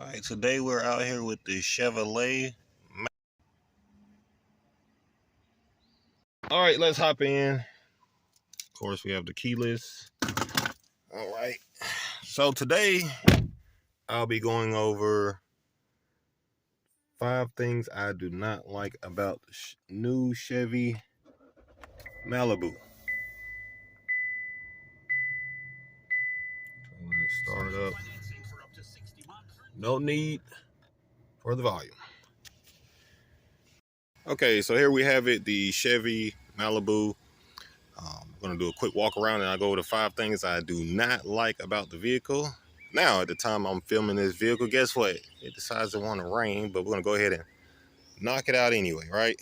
Alright, today we're out here with the Chevrolet. Alright, let's hop in. Of course, we have the keyless. Alright, so today I'll be going over 5 things I do not like about the new Chevy Malibu. Let it start up. No need for the volume. Okay, so here we have it, the Chevy Malibu. I'm going to do a quick walk around and I'll go over the 5 things I do not like about the vehicle. Now, at the time I'm filming this vehicle, guess what? It decides to want to rain, but we're going to go ahead and knock it out anyway, right?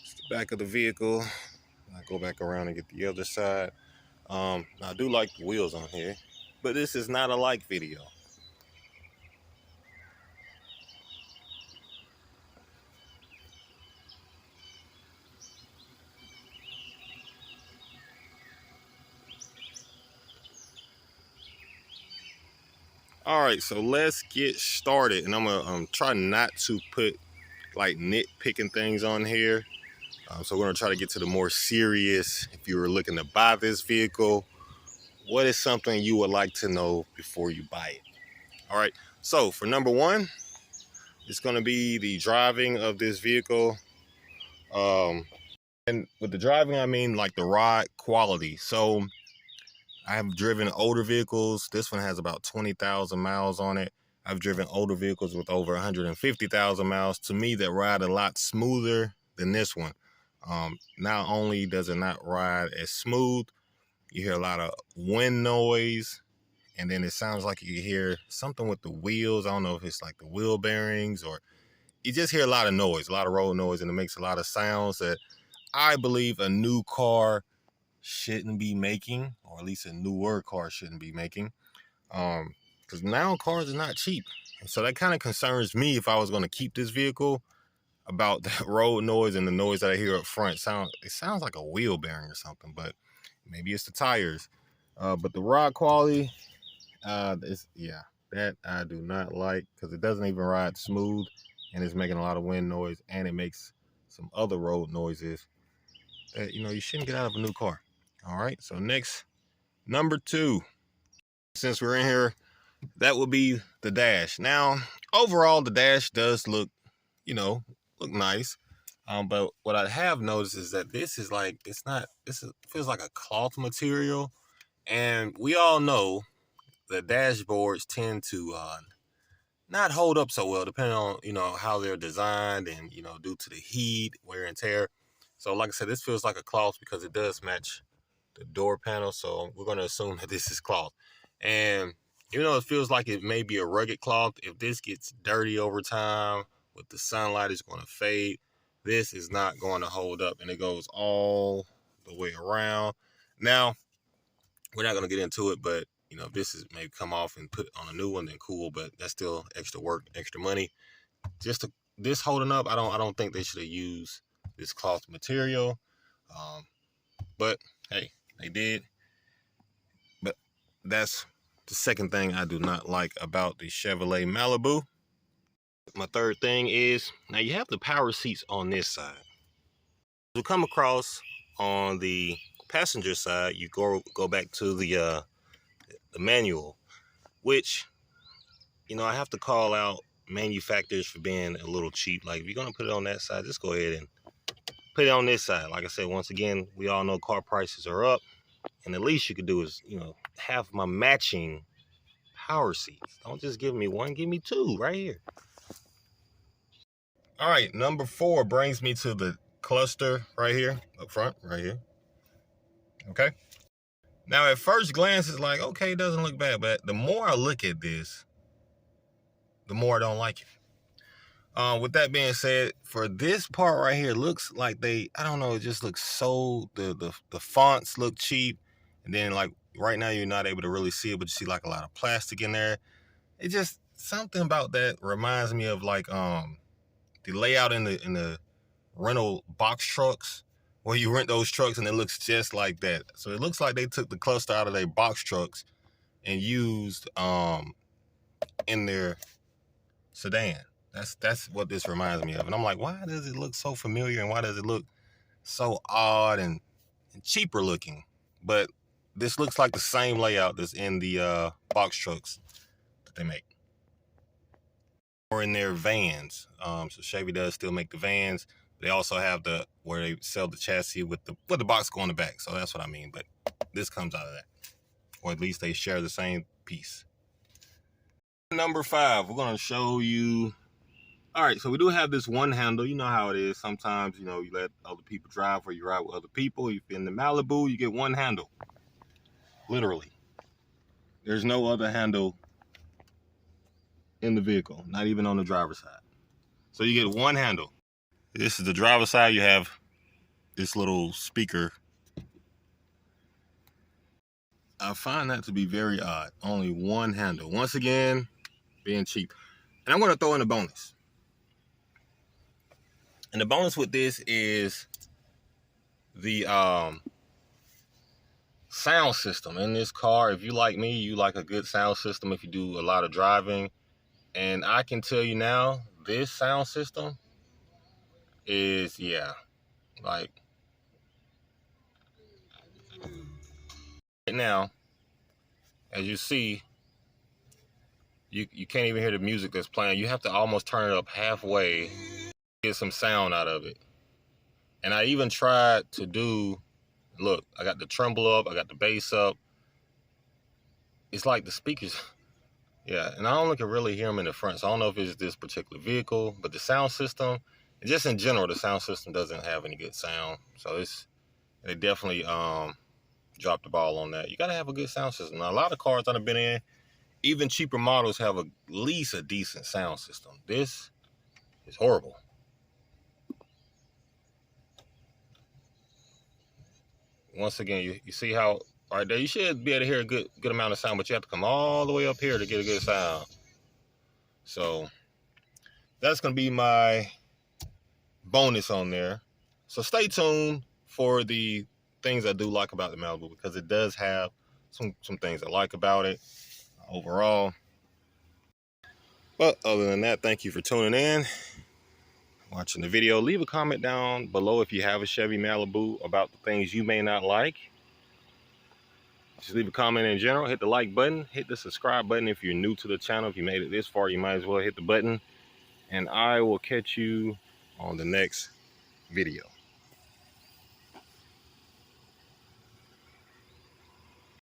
It's the back of the vehicle. I'll go back around and get the other side. I do like the wheels on here, but this is not a like video. All right, so let's get started. And I'm gonna try not to put like nitpicking things on here. So we're gonna try to get to the more serious. If you were looking to buy this vehicle, what is something you would like to know before you buy it? All right, so for number 1, it's gonna be the driving of this vehicle. And with the driving, I mean like the ride quality. So I have driven older vehicles. This one has about 20,000 miles on it. I've driven older vehicles with over 150,000 miles. To me, that ride a lot smoother than this one. Not only does it not ride as smooth, you hear a lot of wind noise, and then it sounds like you hear something with the wheels. I don't know if it's like the wheel bearings, or you just hear a lot of noise, a lot of road noise, and it makes a lot of sounds that I believe a new car shouldn't be making, or at least a newer car shouldn't be making, because now cars are not cheap. And so that kind of concerns me if I was going to keep this vehicle, about that road noise and the noise that I hear up front. It sounds like a wheel bearing or something, but maybe it's the tires. But the ride quality, that I do not like, because it doesn't even ride smooth, and it's making a lot of wind noise, and it makes some other road noises that you shouldn't get out of a new car. All right, so next, number 2, since we're in here, that would be the dash. Now, overall, the dash does look nice. But what I have noticed is that this is like, feels like a cloth material. And we all know the dashboards tend to not hold up so well, depending on, how they're designed and, due to the heat, wear and tear. So like I said, this feels like a cloth because it does match the door panel. So we're going to assume that this is cloth. And it feels like it may be a rugged cloth. If this gets dirty over time with the sunlight, it's going to fade. This is not going to hold up, and it goes all the way around. Now, we're not going to get into it, but if this is maybe come off and put on a new one, then cool. But that's still extra work, extra money. This holding up, I don't think they should have used this cloth material. But hey, they did. But that's the second thing I do not like about the Chevrolet Malibu. My third thing is, now you have the power seats on this side. You come across on the passenger side, you go back to the manual, which I have to call out manufacturers for being a little cheap. Like, if you're gonna put it on that side, just go ahead and put it on this side. Like I said, once again, we all know car prices are up, and the least you could do is have my matching power seats. Don't just give me one, give me 2 right here. All right, number 4 brings me to the cluster right here, up front, right here. Okay. Now, at first glance, it's like, okay, it doesn't look bad, but the more I look at this, the more I don't like it. With that being said, for this part right here, it looks like I don't know, it just looks so, the fonts look cheap, and then like right now you're not able to really see it, but you see like a lot of plastic in there. It just, something about that reminds me of like the layout in the rental box trucks, where you rent those trucks and it looks just like that. So it looks like they took the cluster out of their box trucks and used in their sedan. That's what this reminds me of. And I'm like, why does it look so familiar, and why does it look so odd and cheaper looking? But this looks like the same layout that's in the box trucks that they make, or in their vans. So Chevy does still make the vans. They also have the where they sell the chassis with the box go on the back. So that's what I mean. But this comes out of that, or at least they share the same piece. Number 5, we're gonna show you. All right, so we do have this one handle. You know how it is. Sometimes, you know, you let other people drive or you ride with other people. If you're in the Malibu, you get one handle. Literally. There's no other handle in the vehicle, not even on the driver's side. So you get one handle. This is the driver's side. You have this little speaker. I find that to be very odd. Only one handle. Once again, being cheap. And I'm going to throw in a bonus. And the bonus with this is the sound system in this car. If you like me, you like a good sound system if you do a lot of driving. And I can tell you now, this sound system is, yeah, like right now, as you see, you can't even hear the music that's playing. You have to almost turn it up halfway to get some sound out of it. And I even tried to do, look, I got the treble up, I got the bass up. It's like the speakers, yeah, and I only can really hear them in the front. So I don't know if it's this particular vehicle, but the sound system, just in general, the sound system doesn't have any good sound. So they definitely dropped the ball on that. You got to have a good sound system. Now, a lot of cars that I've been in, even cheaper models have at least a decent sound system. This is horrible. Once again, you see how right there, you should be able to hear a good amount of sound, but you have to come all the way up here to get a good sound. So that's going to be my bonus on there. So stay tuned for the things I do like about the Malibu, because it does have some things I like about it overall. But other than that, thank you for tuning in, watching the video. Leave a comment down below if you have a Chevy Malibu about the things you may not like. Just leave a comment in general. Hit the like button. Hit the subscribe button if you're new to the channel. If you made it this far, you might as well hit the button. And I will catch you on the next video.